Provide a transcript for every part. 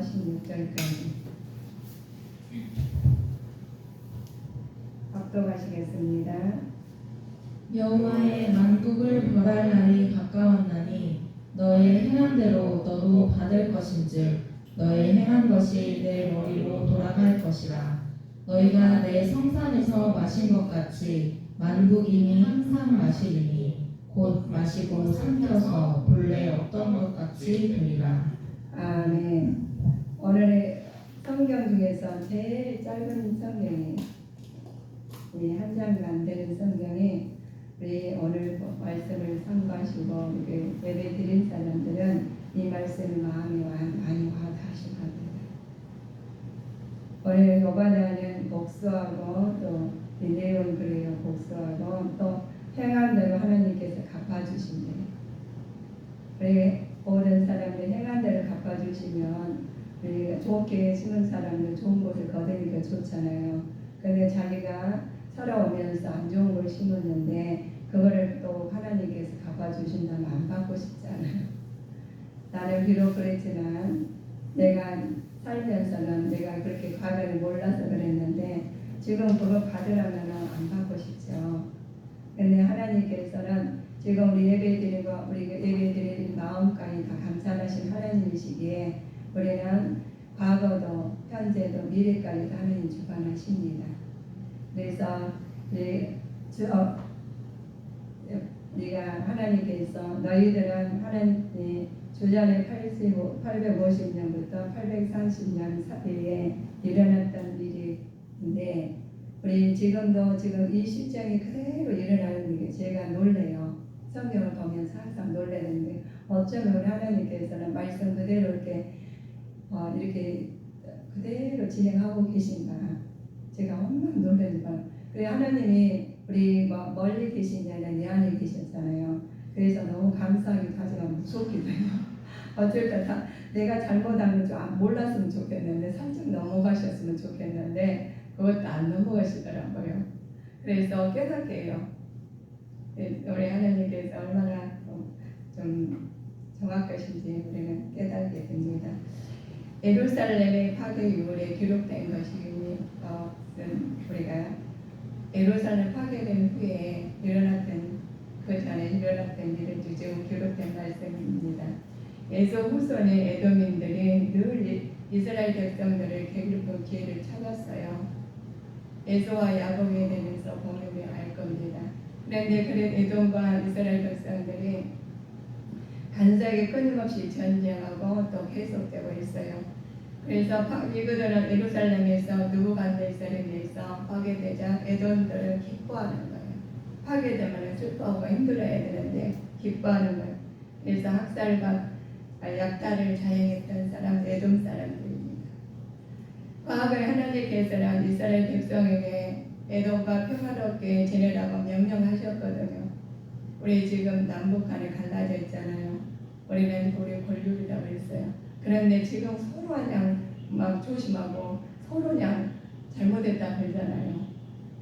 16절까지 합독하시겠습니다. 여호와의 만국을 벌할 날이 가까웠나니 너의 행한 대로 너도 받을 것인즉 너의 행한 것이 내 머리로 돌아갈 것이라. 너희가 내 성산에서 마신 것 같이 만국인이 항상 마시리니 곧 마시고 삼켜서 본래 없던 것 같이 되리라. 아멘. 오늘의 성경 중에서 제일 짧은 성경이 한 장도 안 되는 성경이 우리 오늘 말씀을 참고하시고 예배 드린 사람들은 이 말씀을 마음에 많이 와닿으실 겁니다. 오늘 요바다는 복수하고 또 니네온 그래요. 복수하고 또 행한 대로 하나님께서 갚아주신대요. 그래 모든 사람들 행한 대로 갚아주시면 우리가 좋게 심은 사람들 좋은 것을 거두니까 좋잖아요. 근데 자기가 살아오면서 안 좋은 걸 심었는데 그거를 또 하나님께서 갚아주신다면 안 받고 싶잖아요. 나는 비록 그랬지만 내가 살면서는 내가 그렇게 과거를 몰라서 그랬는데 지금 그거 받으라면 안 받고 싶죠. 근데 하나님께서는 지금 우리 예배드린 거, 우리 예배드린 마음까지 다 감사하신 하나님이시기에 우리는 과거도 현재도 미래까지도 하나님 주관하십니다. 그래서 우리가 하나님께서 너희들은 하나님 주전에 850년부터 830년 사이에 일어났던 일인데 우리 지금도 지금 이 실정이 그대로 일어나는 게 제가 놀래요. 성경을 보면서 항상 놀래는데 어쩌면 우리 하나님께서는 말씀 그대로 이렇게 그대로 진행하고 계신가 제가 얼마나 놀랍니다. 그래 하나님이 우리 멀리 계신 게 아니라 내 안에 계셨잖아요. 그래서 너무 감사하기도 하지만 무섭기도 해요. 어쩔 때 내가 잘못한 걸 좀 몰랐으면 좋겠는데 살짝 넘어가셨으면 좋겠는데 그것도 안 넘어가시더라고요. 그래서 깨닫게 해요. 우리 하나님께서 얼마나 좀 정확하신지 우리는 깨닫게 됩니다. 예루살렘의 파괴 이후에 기록된 것이 우리가 예루살렘 파괴된 후에 일어났던 그 전에 일어났던 일을 지금 기록된 말씀입니다. 에서 후손의 에돔인들이 늘 이스라엘 백성들을 괴롭힐 기회를 찾았어요. 에서와 야곱에 대해서 보면 알 겁니다. 그런데 에돔과 이스라엘 백성들이 간사하게 끊임없이 전쟁하고 또 계속되고 있어요. 그래서 이그들은 예루살렘에서 느부갓네살에서 파괴되자 에돔들은 기뻐하는 거예요. 파괴되면 슬퍼하고 힘들어야 되는데 기뻐하는 거예요. 그래서 학살과 약탈을 자행했던 사람 에돔 사람들입니다. 과거에 하나님께서는 이스라엘 백성에게 에돔과 평화롭게 지내라고 명령하셨거든요. 우리 지금 남북한에 갈라져 있잖아요. 우리는 우리 권력이라고 했어요. 그런데 지금 서로 그냥 막 조심하고 서로 그냥 잘못했다 그러잖아요.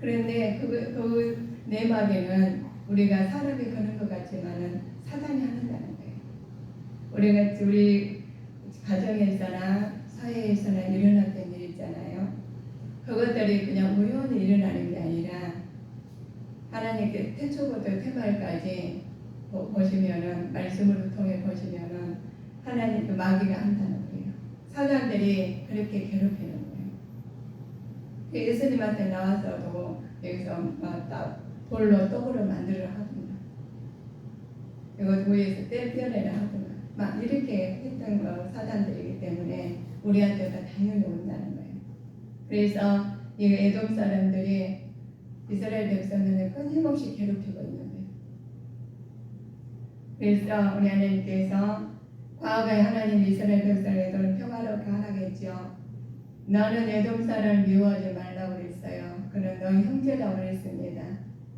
그런데 그 내막에는 우리가 사람이 그런 것 같지만은 사단이 한다는 거예요. 우리 가정에서나 사회에서나 일어났던 일 있잖아요. 그것들이 그냥 우연히 일어나는 게 아니라 하나님께 태초부터 태말까지 보시면은 말씀을 통해 보시면은 하나님 그 마귀가 한다는 거예요. 사단들이 그렇게 괴롭히는 거예요. 예수님한테 나와서도 여기서 돌로 떡으로 만들어 하든가 이거 위에서 떼뼈내라 하든가 막 이렇게 했던 거 사단들이기 때문에 우리한테도 당연히 온다는 거예요. 그래서 이 에돔 사람들이 이스라엘 백성들을 끊임없이 괴롭히고 있는 거예요. 그래서 우리 하나님께서 과거에 하나님 이스라엘 백성에게는 평화롭게 하라겠죠. 너는 에돔 사람을 미워하지 말라고 그랬어요. 그는 너희 형제라고 그랬습니다.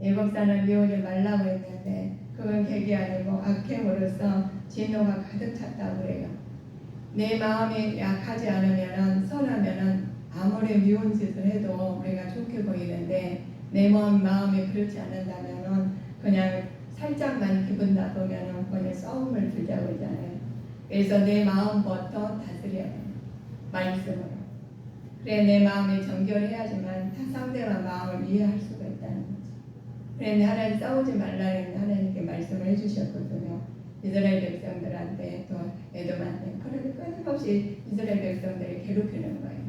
애굽 사람을 미워하지 말라고 했는데 그건 계기 아니고 악행으로서 진노가 가득 찼다고 그래요. 내 마음이 약하지 않으면 선하면 아무리 미운 짓을 해도 우리가 좋게 보이는데 내 마음이 그렇지 않는다면 그냥 살짝만 기분 나쁘면 그냥 싸움을 들자고 하잖아요. 그래서 내 마음부터 다스려야 돼요. 말씀으로. 그래 내 마음이 정결해야지만 상대방 마음을 이해할 수가 있다는 거죠. 그래 하나님 싸우지 말라는 하나님께 말씀을 해주셨거든요. 이스라엘 백성들한테 또 에돔한테. 그런데 끊임없이 이스라엘 백성들이 괴롭히는 거예요.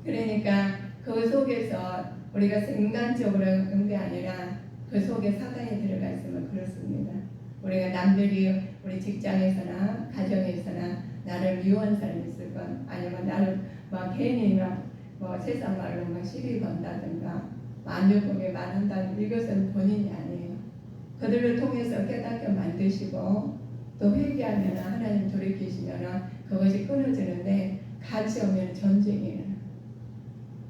그러니까 그 속에서 우리가 인간적으로 그런 게 아니라 그 속에 사단이 들어가 있으면 그렇습니다. 우리가 남들이 우리 직장에서나 가정에서나 나를 미워하는 사람이 있을 건 아니면 나를 막 괜히 뭐 세상 말로 막 시비 건다든가 안 좋게 말한다는 이것은 본인이 아니에요. 그들을 통해서 깨닫게 만드시고 또 회개하면 하나님 돌이키시면 그것이 끊어지는데 같이 오면 전쟁이에요.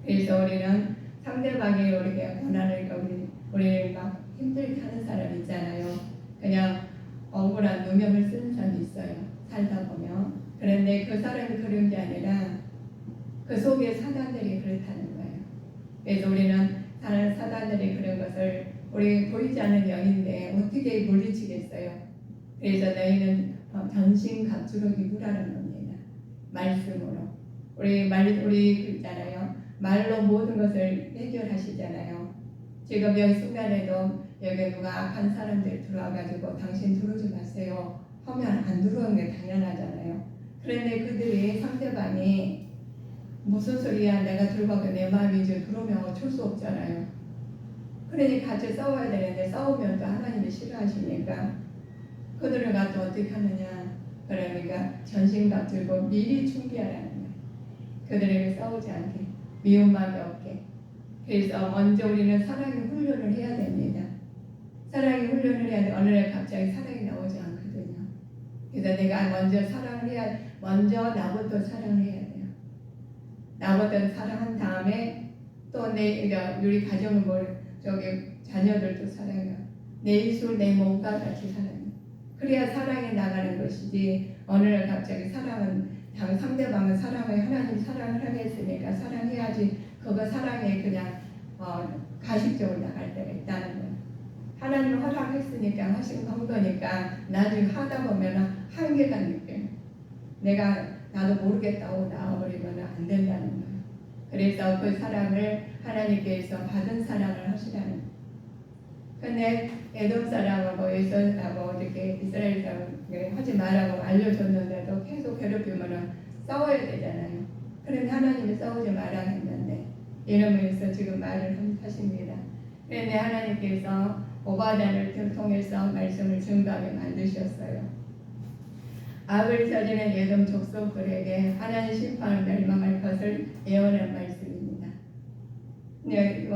그래서 우리는 상대방이 우리에게 고난을 우리를 막 힘들게 하는 사람 있잖아요. 그냥 억울한 누명을 쓰는 사람이 있어요. 살다 보면. 그런데 그 사람이 그런 게 아니라 그 속에 사단들이 그렇다는 거예요. 그래서 우리는 사단들이 그런 것을 우리 보이지 않는 영인데 어떻게 물리치겠어요. 그래서 너희는 전신갑주를 입으라는 겁니다. 말씀으로. 우리 있잖아요. 말로 모든 것을 해결하시잖아요. 지금 여기 순간에도 여기 누가 악한 사람들이 들어와가지고 당신 들어오지 마세요 하면 안 들어오는 게 당연하잖아요. 그런데 그들이 상대방이 무슨 소리야 내가 들어가고 내 마음이지 그러면 어쩔 수 없잖아요. 그러니까 같이 싸워야 되는데 싸우면 또 하나님이 싫어하시니까 그들을 가지고 어떻게 하느냐. 그러니까 전신갑 들고 미리 준비하라는 거예요. 그들에게 싸우지 않게 미움마음이 없게. 그래서 먼저 우리는 사랑의 훈련을 해야 됩니다. 사랑의 훈련을 해야 돼. 어느 날 갑자기 사랑이 나오지 않거든요. 그래서 내가 먼저 사랑을 해야 먼저 나부터 사랑을 해야 돼요. 나부터 사랑한 다음에 또 우리 가정을 자녀들도 사랑해요. 내 이웃을 내 몸과 같이 사랑해요. 그래야 사랑이 나가는 것이지 어느 날 갑자기 상대방은 사랑을 하나님 사랑을 하겠으니까 사랑해야지 그거 사랑에 그냥 가식적으로 나갈 때가 있다는 거예요. 하나님 허락했으니까 하신 거니까 나중에 하다 보면 한계가 느껴요. 나도 모르겠다고 나와버리면 안 된다는 거예요. 그래서 그 사랑을 하나님께서 받은 사랑을 하시라는 거예요. 근데 에돔 사람하고 에서하고 이렇게 이스라엘 사람에게 하지 말라고 알려줬는데도 계속 괴롭히면 싸워야 되잖아요. 그런데 하나님이 싸우지 말라 했는데 이러면서 지금 말을 하십니다. 그런데 하나님께서 오바단을 통해서 말씀을 증거하게 만드셨어요. 악을 저지른 에돔 족속들에게 하나님 심판을 멸망할 것을 예언한 말씀입니다.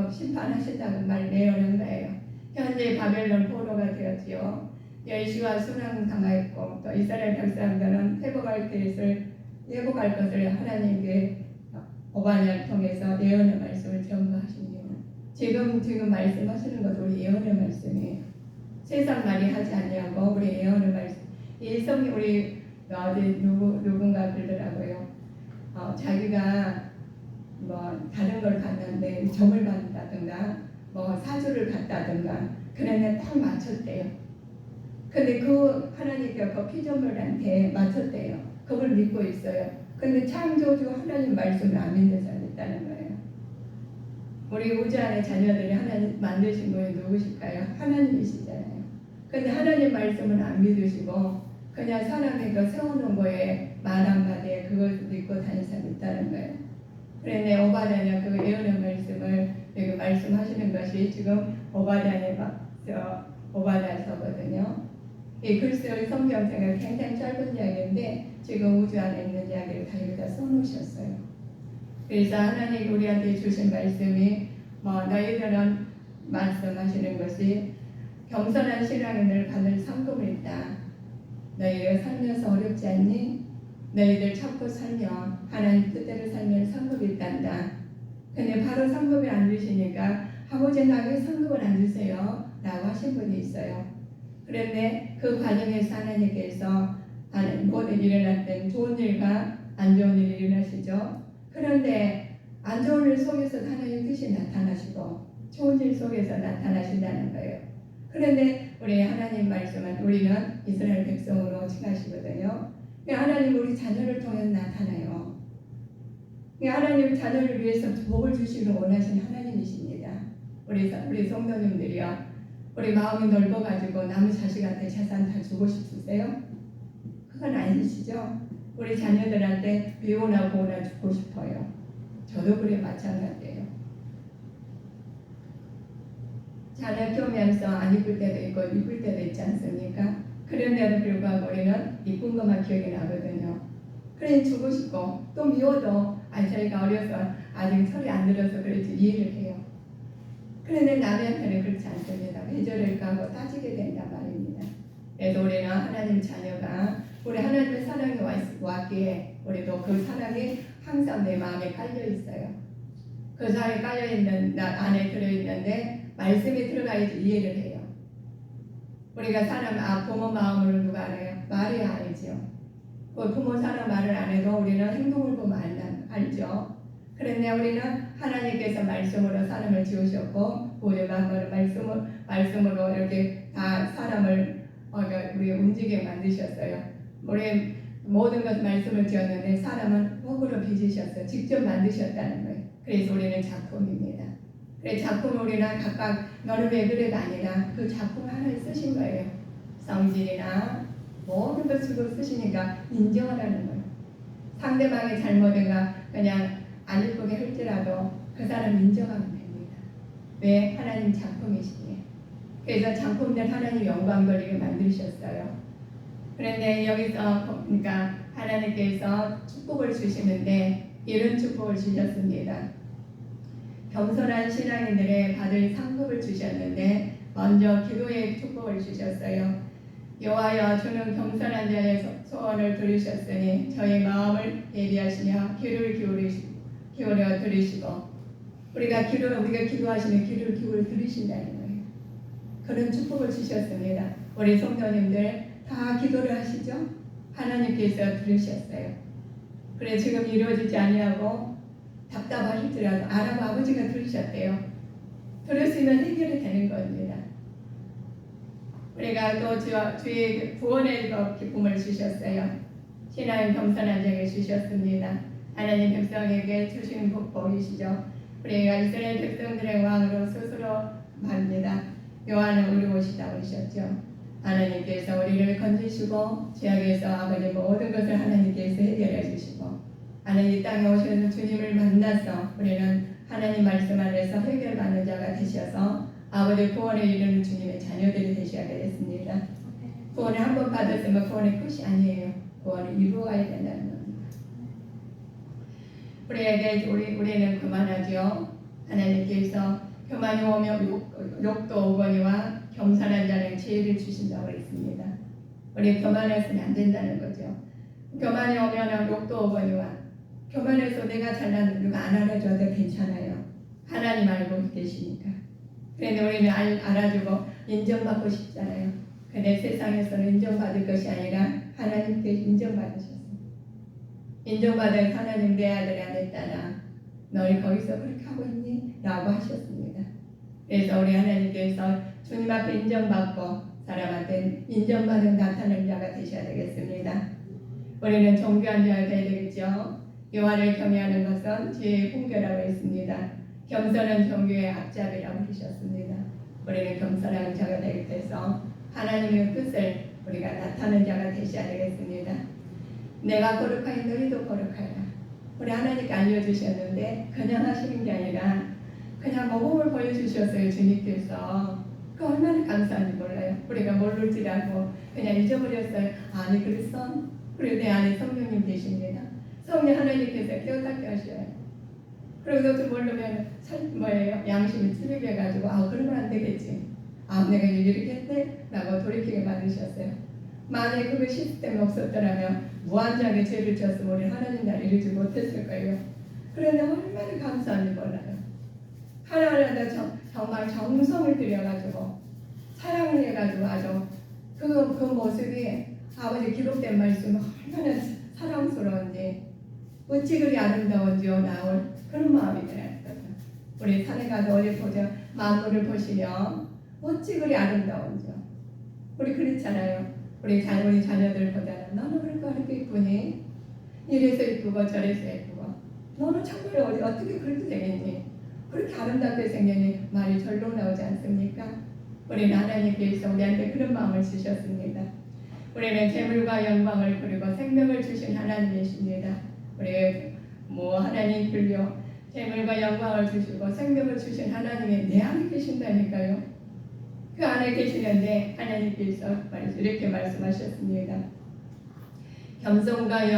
심판하셨다고 예언한 거예요. 현재 바벨론 포로가 되었지요. 열시와 순항당하였고 또 이스라엘 백성들은 회복할 것을 하나님께 오바냐를 통해서 예언의 말씀을 전거하십니다. 지금 말씀하시는 것도 우리 예언의 말씀이에요. 세상 말이 하지 않냐고 우리 예언의 말씀. 우리 어디 누군가 그러더라고요. 자기가 뭐 다른 걸 봤는데 점을 받는다든가 뭐 사주를 갔다든가 그런데 딱 맞췄대요. 근데 그 하나님께 그 피조물한테 맞췄대요. 그걸 믿고 있어요. 근데 창조주 하나님 말씀을 안 믿는 사람이 있다는 거예요. 우리 우주 안에 자녀들이 하나님 만드신 분이 누구실까요? 하나님이시잖아요. 근데 하나님 말씀을 안 믿으시고 그냥 사람이 그 세워놓은 거에 말 한마디에 그걸 믿고 다니는 사람이 있다는 거예요. 그런데 오바댜냐 그 예언의 말씀을 여기 말씀하시는 것이 지금 오바댜서거든요. 이 글쎄요 성경책은 굉장히 짧은 이야기인데 지금 우주 안에 있는 이야기를 다 여기다 써놓으셨어요. 그래서 하나님 우리한테 주신 말씀이 너희들은 말씀하시는 것이 겸손한 신앙이 늘 받을 상급을 있다. 너희가 살면서 어렵지 않니? 너희들 참고 살면 하나님 뜻대로 살면 상급이 있단다. 근데 바로 상급을 안 주시니까 아버지 나에게 상급을 안 주세요 라고 하신 분이 있어요. 그런데 그 과정에서 하나님께서 모든 일어날 때 좋은 일과 안 좋은 일이 일어나시죠. 그런데 안 좋은 일 속에서 하나님 뜻이 나타나시고 좋은 일 속에서 나타나신다는 거예요. 그런데 우리 하나님 말씀은 우리는 이스라엘 백성으로 칭하시거든요. 하나님 우리 자녀를 통해 나타나요. 하나님 자녀를 위해서 복을 주시기를 원하시는 하나님이십니다. 우리 성도님들이요, 우리 마음이 넓어가지고 남의 자식한테 재산 다 주고 싶으세요? 그건 아니시죠? 우리 자녀들한테 미호나 보호나 주고 싶어요. 저도 그래 마찬가지예요. 자녀 키우면서 안 이쁠 때도 있고 이쁠 때도 있지 않습니까? 그런데도 불구하고 우리는 이쁜 것만 기억이 나거든요. 그래 주고 싶고 또 미워도 저희가 어려서 아직 철이 안 들어서 그렇지 이해를 해요. 그런데 남한테는 그렇지 않습니다. 왜 저럴까 하고 따지게 된단 말입니다. 그래서 우리는 하나님 자녀가 우리 하나님의 사랑이 왔기에 우리도 그 사랑이 항상 내 마음에 깔려 있어요. 그 사랑이 깔려 있는 안에 들어 있는데 말씀이 들어가야지 이해를 해요. 우리가 사람 부모 마음을 누가 알아요? 말이 알죠. 그 부모 사람 말을 안 해도 우리는 행동을 보면 알죠. 그런데 우리는 하나님께서 말씀으로 사람을 지으셨고 우리가 말씀으로 이렇게 다 사람을 우리 움직이게 만드셨어요. 우리 모든 것 말씀을 지었는데 사람은 흙으로 빚으셨어요. 직접 만드셨다는 거예요. 그래서 우리는 작품입니다. 그래서 작품을 우리는 각각 너는 왜 그래가 아니라 그 작품 하나를 쓰신 거예요. 성질이나 모든 것으로 쓰시니까 인정하라는 거예요. 상대방의 잘못인가 그냥 안 예쁘게 할지라도 그 사람 인정하면 됩니다. 왜? 하나님 작품이시기에. 그래서 작품들 하나님 영광 돌리게 만드셨어요. 그런데 여기서 그러니까 하나님께서 축복을 주시는데 이런 축복을 주셨습니다. 겸손한 신앙인들의 받을 상급을 주셨는데 먼저 기도의 축복을 주셨어요. 여호와여 주는 겸손한 자의 소원을 들으셨으니 저희 마음을 예비하시며 귀를 기울여 들으시고 우리가 기도하시면 귀를 기울여 들으신다는 거예요. 그런 축복을 주셨습니다. 우리 성도님들 다 기도를 하시죠? 하나님께서 들으셨어요. 그래 지금 이루어지지 아니하고 답답하실지라도 알아보 아버지가 들으셨대요. 들으시면 해결이 되는 겁니다. 우리가 또 주의 구원의 기쁨을 주셨어요. 신앙의 겸손한 자에게 주셨습니다. 하나님 백성에게 주신 복이시죠. 우리가 이스라엘 백성들의 왕으로 스스로 말합니다. 여호와는 우리 곳이다 그러셨죠. 하나님께서 우리를 건지시고 죄악에서 아버지 모든 것을 하나님께서 해결해 주시고 하나님 이 땅에 오시는 주님을 만나서 우리는 하나님 말씀 안에서 해결받는 자가 되셔서 아버지 구원에 이르는 주님의 자녀들이 되셔야 되겠습니다. 구원을 한번 받았으면 구원의 끝이 아니에요. 구원을 이루어가야 된다는 겁니다. 우리는 그만하죠. 하나님께서 교만이 오면 욕도 오거니와 겸손한 자는 지혜를 주신다고 했습니다. 우리 교만해서는 안 된다는 거죠. 교만이 오면 욕도 오거니와 교만해서 내가 잘났는데 누가 안 알아줘도 괜찮아요. 하나님 알고 계시니까. 그런데 우리는 알아주고 인정받고 싶잖아요. 근데 세상에서는 인정받을 것이 아니라 하나님께 인정받으셨어요. 인정받은 하나님 내 아들아 내 딸아 너희 거기서 그렇게 하고 있니? 라고 하셨습니다. 그래서 우리 하나님께서 주님 앞에 인정받고 사람한테 인정받은 나타나는 자가 되셔야 되겠습니다. 우리는 존귀한 자가 되어야 되겠죠. 여호와를 경외하는 것은 지혜의 훈계라고 했습니다. 겸손한 종교의 앞잡이라고 하셨습니다. 우리는 겸손한 자가 되기 위해서 하나님의 뜻을 우리가 나타내는 자가 되셔야 되겠습니다. 내가 거룩하니 너희도 거룩하라. 우리 하나님께 알려주셨는데 그냥 하시는 게 아니라 그냥 모범을 보여주셨어요. 주님께서. 그 얼마나 감사한지 몰라요. 우리가 모를지라고 그냥 잊어버렸어요. 아니 그랬어? 그리고 내 안에 성령님 계십니다. 성령 하나님께서 깨닫게 하셔요. 그리고 또 모르면 양심이 찌르게해가지고 그러면 안 되겠지. 내가 이렇게 했네? 라고 돌이키게 만드셨어요. 만약에 그 시스템이 없었더라면 무한하게 죄를 지었으면 우리 하나님 나라를 이루지 못했을 거예요. 그런데 얼마나 감사한지 몰라요. 하나님한테 정말 정성을 들여가지고 사랑을 해가지고 아주 그 모습이 아버지 기록된 말씀 얼마나 사랑스러운지 어찌 그리 아름다운지요 나올 그런 마음이 들어요. 우리 산에 가서 어디 보자 만물을 보시면 어찌 그리 아름다운지요. 우리 그렇잖아요. 우리 자녀들 보자는 너는 그렇게 이쁘니? 이래서 이쁘고 저래서 이쁘고 너는 정말 어떻게 그렇게 생겼니? 그렇게 아름답게 생겼니? 말이 절로 나오지 않습니까? 우리는 하나님께서 우리한테 그런 마음을 주셨습니다. 우리는 재물과 영광을 그리고 생명을 주신 하나님이십니다. 우리 하나님들요 재물과 영광을 주시고 생명을 주신 하나님이 내 안에 계신다니까요. 그 안에 계시는데 하나님께서 이렇게 말씀하셨습니다. 겸손과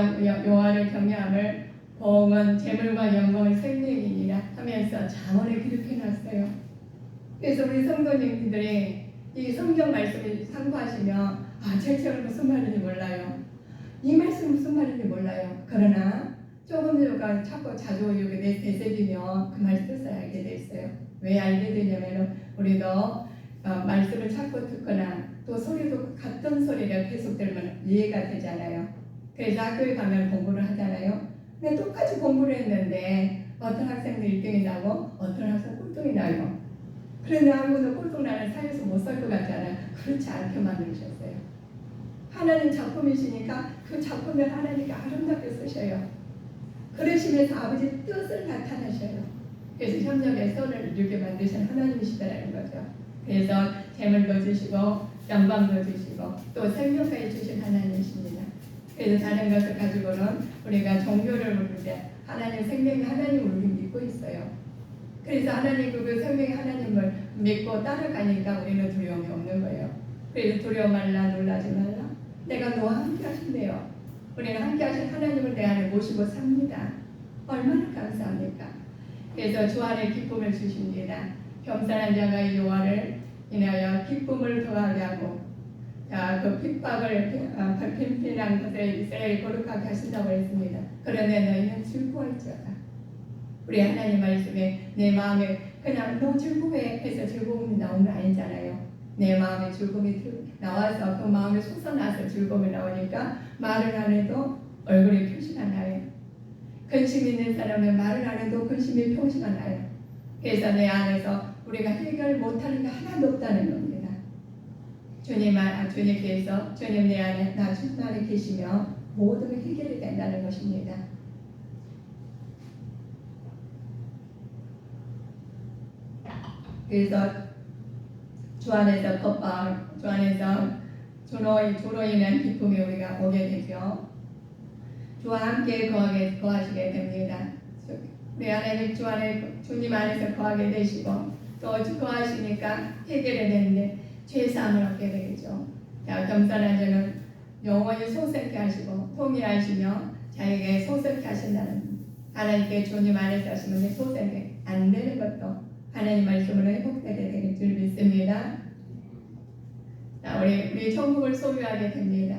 여호와를 경외함을 보응은 재물과 영광의 생명이니라 하면서 잠언에 기록해놨어요. 그래서 우리 성도님들이 이 성경 말씀을 참고하시면 제처럼 무슨 말인지 몰라요. 이 말씀 무슨 말인지 몰라요. 그러나 조금 자꾸 자주 이렇게 되새기면 그 말 뜻을 알게 됐어요. 왜 알게 되냐면 우리도 말씀을 자꾸 듣거나 또 소리도 같은 소리가 계속 들으면 이해가 되잖아요. 그래서 학교에 가면 공부를 하잖아요. 근데 똑같이 공부를 했는데 어떤 학생들 1등이 나고 어떤 학생 꼴등이 나요. 그런데 아무도 꼴등 나는 사회에서 못 살 것 같잖아요. 그렇지 않게 만드셨어요. 하나님 작품이시니까 그 작품을 하나님께 아름답게 쓰셔요. 그러시면서 아버지 뜻을 나타나셔요. 그래서 협력의 선을 이루게 만드신 하나님이시다라는 거죠. 그래서 재물도 주시고 영광도 주시고 또 생명까지 주신 하나님이십니다. 그래서 다른 것을 가지고는 우리가 종교를 모르는데 하나님 생명이 하나님을 우리 믿고 있어요. 그래서 하나님 그 생명의 하나님을 믿고 따라가니까 우리는 두려움이 없는 거예요. 그래서 두려워 말라 놀라지 말라. 내가 너와 함께 하신대요. 우리는 함께 하신 하나님을 내 안에 모시고 삽니다. 얼마나 감사합니까? 그래서 주 안에 기쁨을 주십니다. 겸손한 자가 여호와를 인하여 기쁨을 더하게 하고 그 핍박을 빈필한 것을 이스라엘이 거룩하게 하신다고 했습니다. 그런데 너희는 즐거워할지어다. 우리 하나님 말씀에 내 마음에 그냥 너 즐거워해 해서 즐거움이 나오는 거 아니잖아요. 내 마음에 즐거움이 나와서 그 마음에 솟아나서 즐거움이 나오니까 말을 안 해도 얼굴에 표시가 나요. 근심 있는 사람은 말을 안 해도 근심의 표시가 나요. 그래서 내 안에서 우리가 해결 못하는 게 하나도 없다는 겁니다. 주님께서 주님 내 안에 나 주님 안에 계시면 모든 게 해결이 된다는 것입니다. 그래서 주 안에서 겉박, 주 안에서 주로 인한 기쁨이 우리가 오게 되죠. 주와 함께 거하시게 됩니다. 내 안에 주님 안에서 거하게 되시고 또 거하시니까 해결이 되는데 죄사함을 얻게 되겠죠. 겸손한 자는 영원히 소생케 하시고 통일하시며 자에게 소생케 하신다는 하나님께 주님 안에서 하시면 소생케 안 되는 것도 하나님 말씀으로 회복되게 될 줄 믿습니다. 우리 천국을 소유하게 됩니다.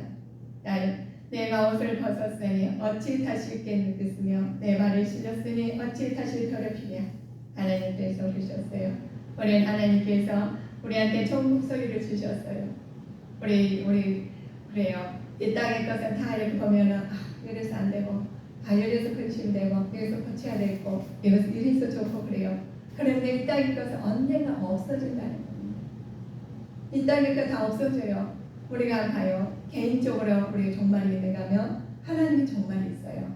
내가 옷을 벗었으니 어찌 다시 있게 느꼈으며 내 발을 씻었으니 어찌 다시 더럽히냐. 하나님께서 그러셨어요. 우리는 하나님께서 우리한테 천국 소유를 주셨어요. 우리 그래요. 이 땅의 것은 다 이렇게 보면은 이래서 안 되고 이래서 근심되고 이래서 고쳐야 되고 이래서 좋고 그래요. 그런데 이 땅의 것은 언젠가 없어진다는 겁니다. 이 땅의 것 다 없어져요. 우리가 가요. 개인적으로 우리가 종말이 있는가 하면 하나님이 종말이 있어요.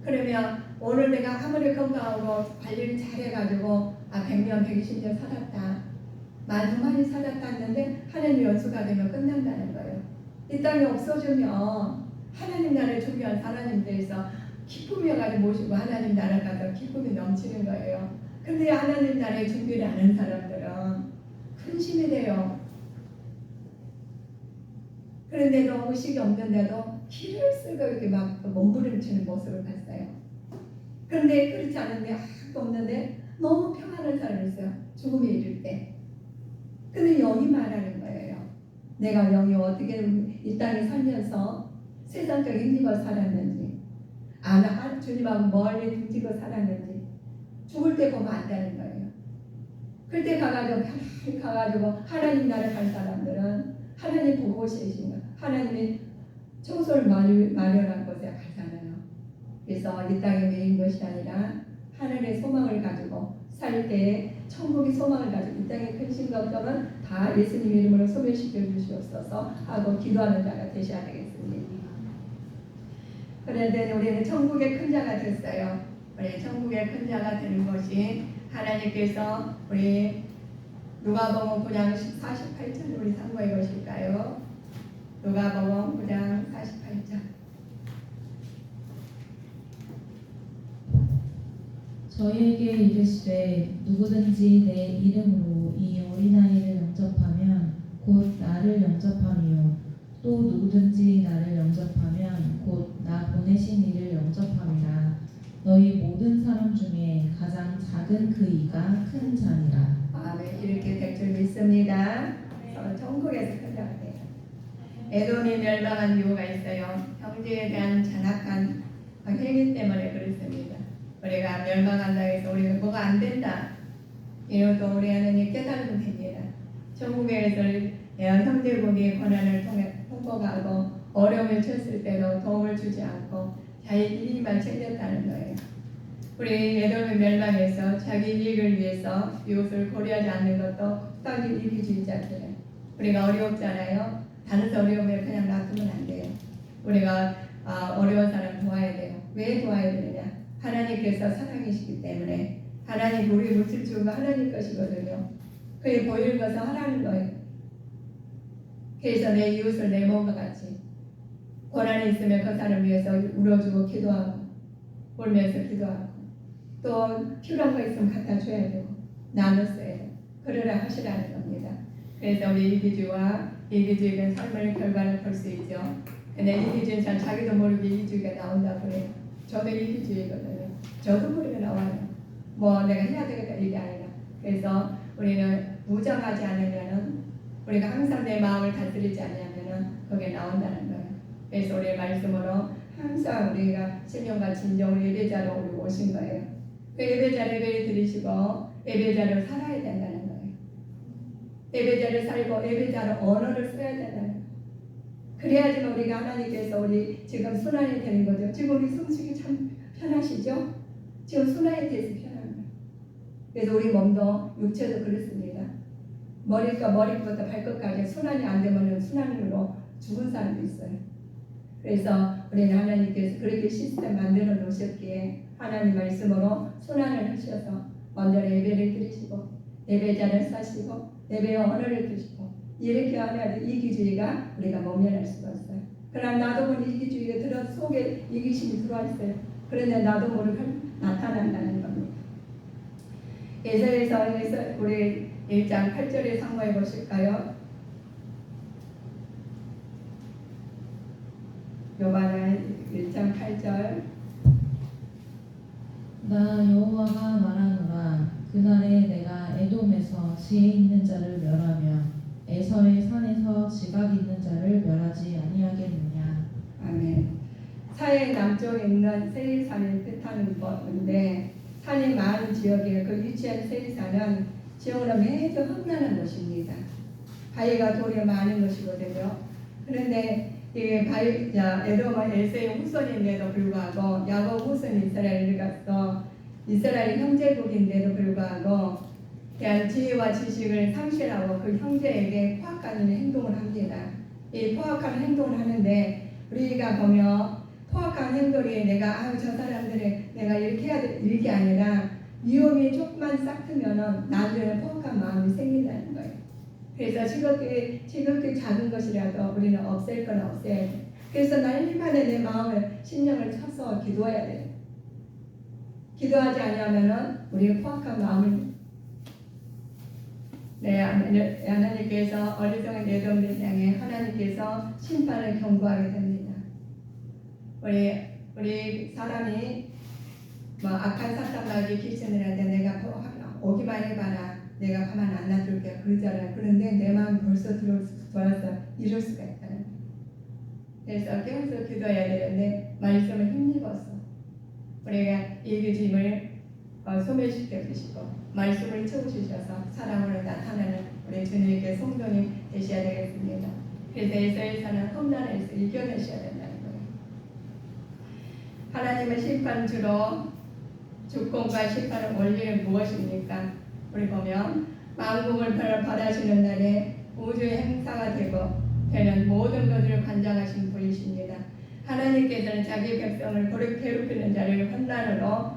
그러면 오늘 내가 아무리 건강하고 관리를 잘해가지고 100년, 120년 살았다. 많이 살았다 했는데 하나님 연수가 되면 끝난다는 거예요. 이 땅이 없어지면 하나님 나라를 준비한 하나님께서 기쁨이어가지고 모시고 하나님 나라 가서 기쁨이 넘치는 거예요. 근데 하나님 나라에 준비를 안 한 사람들은 근심이 돼요. 그런데도 의식이 없는데도 길을 쓰고 이렇게 막 몸부림치는 모습을 봤어요. 그런데 그렇지 않은데 아무도 없는데 너무 평안한 사람이 있어요. 죽음에 이를 때. 근데 영이 말하는 거예요. 내가 영이 어떻게 이 땅에 살면서 세상적인 힘입어 살았는지 주님하고 멀리 등지고 살았는지 죽을 때 보면 안다는 거예요. 그때 가가지고 하나님 나라 갈 사람들은 하나님 보고 계신 거 하나님이 청소를 마련한 곳에 가잖아요. 그래서 이 땅에 매인 것이 아니라 하늘의 소망을 가지고 살 때에 천국의 소망을 가지고 이 땅에 근심 걱정은 다 예수님 이름으로 소멸시켜 주시옵소서 하고 기도하는 자가 되셔야 되겠습니다. 그런데 우리는 천국의 큰 자가 됐어요. 우리 천국의 큰 자가 되는 것이 하나님께서 우리 누가복음 9장 48절 우리 상고해 보실까요? 누가복음 9장 48절. 저희에게 이르시되 누구든지 내 이름으로 이 어린아이를 영접하면 곧 나를 영접함이요 또 누구든지 나를 영접하면 곧 나 보내신 이를 영접함이라. 너희 모든 사람 중에 가장 작은 그 이가 큰 자니라. 아멘. 이렇게 될 줄 믿습니다. 천국에서 큰 자가 돼요. 에돔이 멸망한 이유가 있어요. 형제에 대한 잔악한 행위 때문에 그렇습니다. 우리가 멸망한다 해서 우리가 뭐가 안 된다. 이것도 우리 하나님 깨달으면 됩니다. 천국에서 형제복의 권한을 통해 통보하고 어려움을 쳤을 때도 도움을 주지 않고 자기 이익만 챙겼다는 거예요. 우리 에돔의 멸망에서 자기 이익을 위해서 이웃을 고려하지 않는 것도 딱히 이기주의자들이에요. 우리가 어렵잖아요. 다른 어려움을 그냥 놔두면 안 돼요. 우리가 어려운 사람 도와야 돼요. 왜 도와야 되느냐? 하나님께서 사랑이시기 때문에. 하나님 우리 물질 주는 거 하나님 것이거든요. 그게 보이는 것을 하라는 거예요. 그래서 내 이웃을 내 몸과 같이 고난이 있으면 그 사람을 위해서 울어주고 기도하고 울면서 기도하고 또 필요한 거 있으면 갖다 줘야 되고 나눴어야 돼요. 그러라 하시라는 겁니다. 그래서 우리 이기주와 이기주의는 삶의 결과를 볼 수 있죠. 근데 이기주의는 잘 자기도 모르게 이기주의가 나온다고 해요. 저도 이기주의거든요. 저도 모르게 나와요. 뭐 내가 해야 되겠다 이게 아니라. 그래서 우리는 무장하지 않으면은 우리가 항상 내 마음을 다스리지 않으면은 그게 나온다는 거예요. 그래서 우리의 말씀으로 항상 우리가 신령과 진정을 예배자로 우리 오신 거예요. 그 예배자를 예배를 드리시고 예배자를 살아야 된다는 거예요. 예배자를 살고 예배자로 언어를 써야 된다는 거예요. 그래야지만 우리가 하나님께서 우리 지금 순환이 되는 거죠. 지금 우리 성식이 참 편하시죠? 지금 순환이 돼서 편한 거예요. 그래서 우리 몸도 육체도 그렇습니다. 머리부터 발끝까지 순환이 안 되면 순환으로 죽은 사람도 있어요. 그래서 우리는 하나님께서 그렇게 시스템 만들어 놓으셨기에 하나님 말씀으로 순환을 하셔서 먼저 예배를 드리시고 예배자를 사시고 예배의 언어를 드시고 이렇게 하면 이기주의가 우리가 모면할 수가 없어요. 그럼 나도 모르게 이기주의가 들어 속에 이기심이 들어와 있어요. 그런데 나도 모르게 나타난다는 겁니다. 예서에서 우리 1장 8절에 상고해 보실까요? 요한은 1장 8절. 나 여호와가 말하노라. 그날에 내가 에돔에서 지혜 있는 자를 멸하며 에서의 산에서 지각 있는 자를 멸하지 아니하겠느냐. 아멘. 사해 남쪽에 있는 세일산을 뜻하는 건데 산이 많은 지역에 그 위치한 세일산은 지역으로 매주 험난한 곳입니다. 바위가 돌이 많은 곳이거든요. 그런데 이게 에돔은 에서의 후손인데도 불구하고 야곱 후손 이스라엘을 가서 이스라엘 형제국인데도 불구하고 대한 지혜와 지식을 상실하고 그 형제에게 포악하는 행동을 합니다. 이 포악한 행동을 하는데 우리가 보면 포악한 행동이 내가 저 사람들이 내가 이렇게 해야 돼 이게 아니라 위험이 조금만 싹 트면은 나중에 포악한 마음이 생긴다는 거예요. 그래서 지극히 작은 것이라도 우리는 없앨 건 없애야 돼. 그래서 날마다 내 마음을 심령을 쳐서 기도해야 돼. 기도하지 않으면은 우리의 포악한 마음을 하나님께서 어리석은 에돔을 향해 하나님께서 심판을 경고하게 됩니다. 우리 사람이 악한 사탄마귀 귀신을 하는데 내가 오기만 해봐라. 내가 가만 안 놔둘게 그러잖아요. 그런데 내 마음 벌써 돌아서 이럴 수가 있다는 거예요. 그래서 계속 기도해야 되는데 말씀을 힘입어서 우리가 이기심을 소멸시켜 주시고 말씀을 채워주셔서 사랑으로 나타나는 우리 주님께 성도님 되셔야 되겠습니다. 그래서 에서의 산은 험난해서 이겨내셔야 된다는 거예요. 하나님의 심판주로 주권과 심판의 원리는 무엇입니까? 우리 보면 만국을 벌하시는 날에 우주의 행사가 되는 모든 것을 관장하신 분이십니다. 하나님께서는 자기 백성을 괴롭히는 자를 환난으로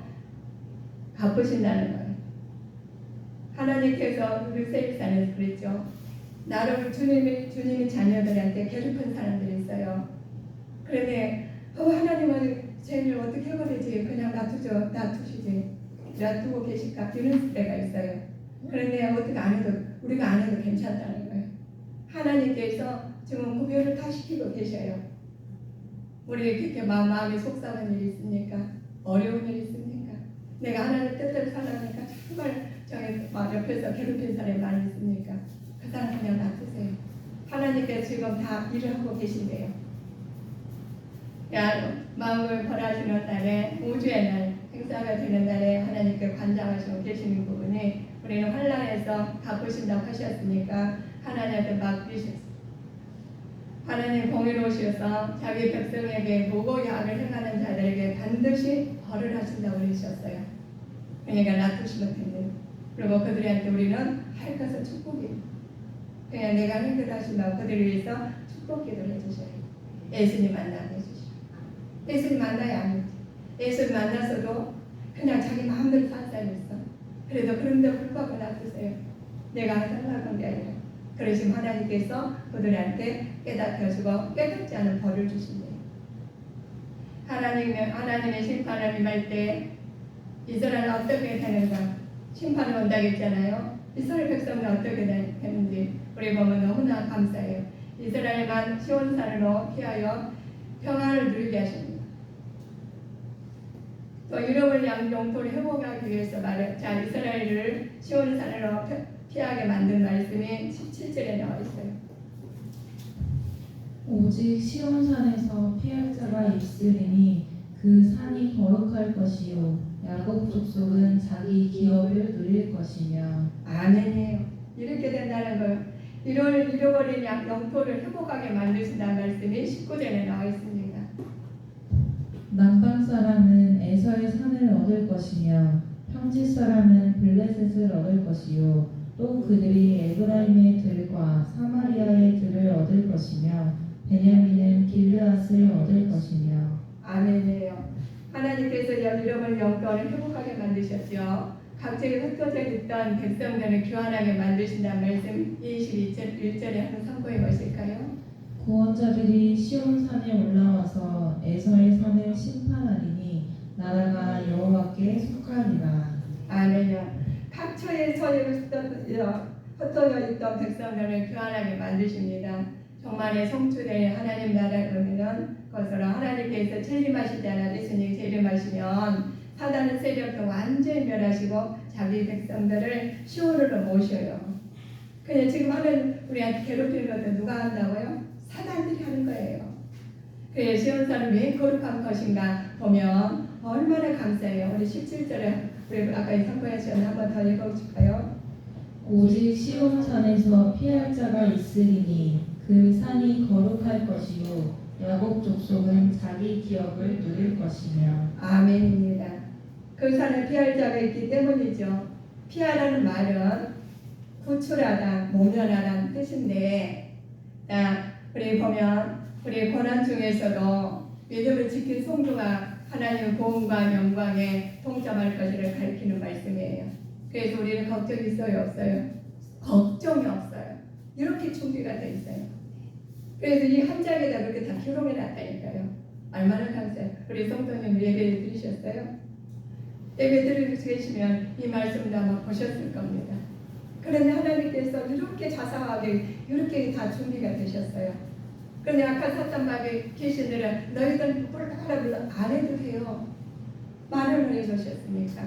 갚으신다는 거예요. 하나님께서 우리 세일산에서 그랬죠. 나를 주님의 자녀들한테 괴롭힌 사람들이 있어요. 그런데 하나님은 죄를 어떻게 해버리지? 그냥 놔두시지. 놔두고 계실까? 이런 때가 있어요. 그런데 어떻게 안 해도 우리가 안 해도 괜찮다는 거예요. 하나님께서 지금 구별을 다 시키고 계셔요. 우리 그렇게 마음이 속상한 일이 있습니까? 어려운 일이 있습니까? 내가 하나님 뜻대로 살아가니까 정말 저기 옆에서 괴롭힌 사람이 많이 있습니까? 그 사람 그냥 놔두세요. 하나님께서 지금 다 일을 하고 계신대요. 마음을 벌하시는 날에 우주의 날 행사가 되는 날에 하나님께 관장하시고 계시는 부분이 우리는 환난에서 갚으신다고 하셨으니까 하나님한테 맡기셨어요. 하나님 공의로우셔서 자기 백성에게 모고 약을 행하는 자들에게 반드시 벌을 하신다고 그러셨어요. 그러니까 놔두시면 됩니다. 그리고 그들한테 우리는 할 것은 축복입니다. 그냥 내가 힘들어하신다고 그들을 위해서 축복 기도를 해주셔요. 예수님 만나게 해주시오. 예수님 만나야 안 했지. 예수님 만나서도 그냥 자기 마음대로 산 사람이 있어. 그래도 그런데 불구하고 놔두세요. 내가 하려고 한 게 아니라. 그러시면 하나님께서 그들한테 깨닫게 하시고 깨닫지 않은 벌을 주신대요. 하나님의 심판을 임할 때 이스라엘은 어떻게 되는가? 심판이 온다고 했잖아요. 이스라엘 백성은 어떻게 되는지 우리 보면 너무나 감사해요. 이스라엘만 시온산으로 피하여 평안을 누리게 하십니다. 또 유럽을 영토를 회복하기 위해서 자 이스라엘을 시온산으로 피하게 만든 말씀이 17절에 나와 있어요. 오직 시온산에서 피할 자가 있으리니 그 산이 거룩할 것이요 야곱 족속은 자기 기업을 누릴 것이며. 아멘이에요. 이렇게 된다는 거예요. 잃어버린 영토를 회복하게 만드신다는 말씀이 19절에 나와 있습니다. 남방 사람은 에서의 산을 얻을 것이며 평지 사람은 블레셋을 얻을 것이요 또 그들이 에브라임의 들과 사마리아의 들을 얻을 것이며 베냐민은 길르앗을 얻을 것이며. 아멘이에요. 하나님께서 잃어버린 영토를 회복하게 만드셨죠. 각지에 흩어져 있던 백성들을 교환하게 만드신다는 말씀 21절에 한번 참고해 보실까요? 구원자들이 시온산에 올라와서 에서의 산을 심판하리니 나라가 여호와께 속하리라. 아멘이요. 각처에 흩어져 있던 백성들을 교환하게 만드십니다. 정말의 성취된 하나님 나라를 그러면 것으로 하나님께서 재림하시지 않아 예수님이 재림하시면 사단의 세력도 완전히 멸하시고 자기 백성들을 시온으로 모셔요. 그냥 지금 하는 우리한테 괴롭히는 것도 누가 한다고요? 사단들이 하는 거예요. 그래서 시온산은 왜 거룩한 것인가 보면 얼마나 감사해요. 우리 17절에 우리 아까 선포하셨는데 한번 더 읽어줄까요? 오직 시온산에서 피할 자가 있으리니 그 산이 거룩할 것이요 야곱 족속은 자기 기업을 누릴 것이며. 아멘입니다. 그 산에 피할 자가 있기 때문이죠. 피하라는 말은 구출하다, 모면하다는 뜻인데, 우리 보면 우리 고난 중에서도 믿음을 지킨 성도가 하나님의 고음과 영광에 동참할 것을 가리키는 말씀이에요. 그래서 우리는 걱정이 있어요, 없어요? 걱정이 없어요. 이렇게 준비가 돼 있어요. 그래서 이 한 장에다 그렇게 다 기록해 놨다니까요. 얼마나 감사해요. 우리 성도님 예배 들으셨어요? 예배 들으시고 계시면 이 말씀도 아마 보셨을 겁니다. 그런데 하나님께서 이렇게 자상하게 이렇게 다 준비가 되셨어요. 그런데 아까 사탄마귀 계신들은 너희들 뿔뿔 안 해도 돼요. 말을 해주셨으니까.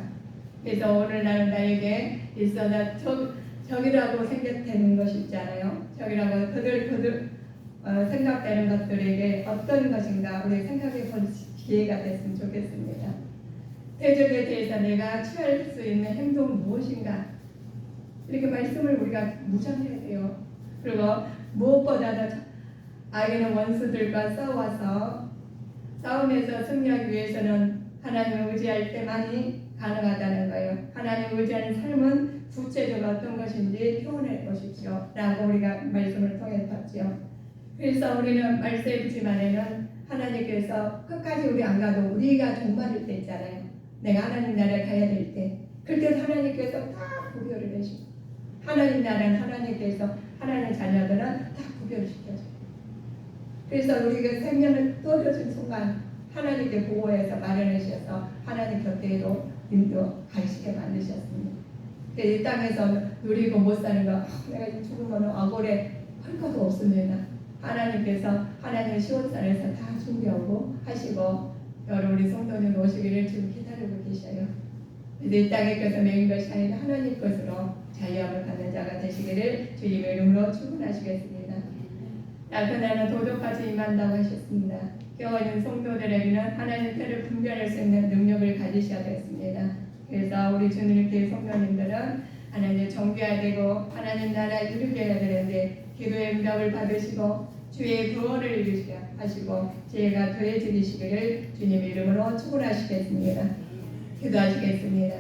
그래서 오늘 나에게 있어다 적이라고 생각되는 것이 있잖아요. 적이라고 그들 생각되는 것들에게 어떤 것인가 우리 생각해 볼 기회가 됐으면 좋겠습니다. 대적에 대해서 내가 취할 수 있는 행동은 무엇인가? 이렇게 말씀을 우리가 무장해야 돼요. 그리고 무엇보다도 악인의 원수들과 싸워서 싸움에서 승리하기 위해서는 하나님을 의지할 때만이 가능하다는 거예요. 하나님을 의지하는 삶은 구체적으로 어떤 것인지 표현해 보십시오. 라고 우리가 말씀을 통해 봤죠. 그래서 우리는 말씀에 붙이만에는 하나님께서 끝까지 우리 안 가도 우리가 종말일 때 있잖아요. 내가 하나님 나라에 가야 될 때 그때 하나님께서 다 구별을 해주고 하나님 나라는 하나님께서 하나님의 자녀들은 다 구별을 시켜줘요. 그래서 우리가 생명을 떠줘준 순간 하나님께 보호해서 마련하셔서 하나님 곁에도 인도하시게 만드셨습니다. 이 땅에서 누리고 못 사는 거 내가 죽으면 억울해 할 것도 없습니다. 하나님께서 하나님의 시온산에서 다 준비하고 하시고 여러 우리 성도님 오시기를 지금 기다리고 계셔요. 이 땅의 것을 매인 것이 아니라 하나님 것으로 자유함을 받는 자가 되시기를 주님의 이름으로 축원하시겠습니다. 나그네는 도둑같이 임한다고 하셨습니다. 교회는 성도들에게는 하나님 뜻을 분별할 수 있는 능력을 가지셔야 되겠습니다. 그래서 우리 주님께 성도님들은 하나님 정죄해야 되고 하나님 나라 이루게 해야 되는데 기도의 응답을 받으시고 주의 구원을 이루시게 하시고 지혜가 더해지시기를 주님의 이름으로 축원하시겠습니다. 기도하시겠습니다.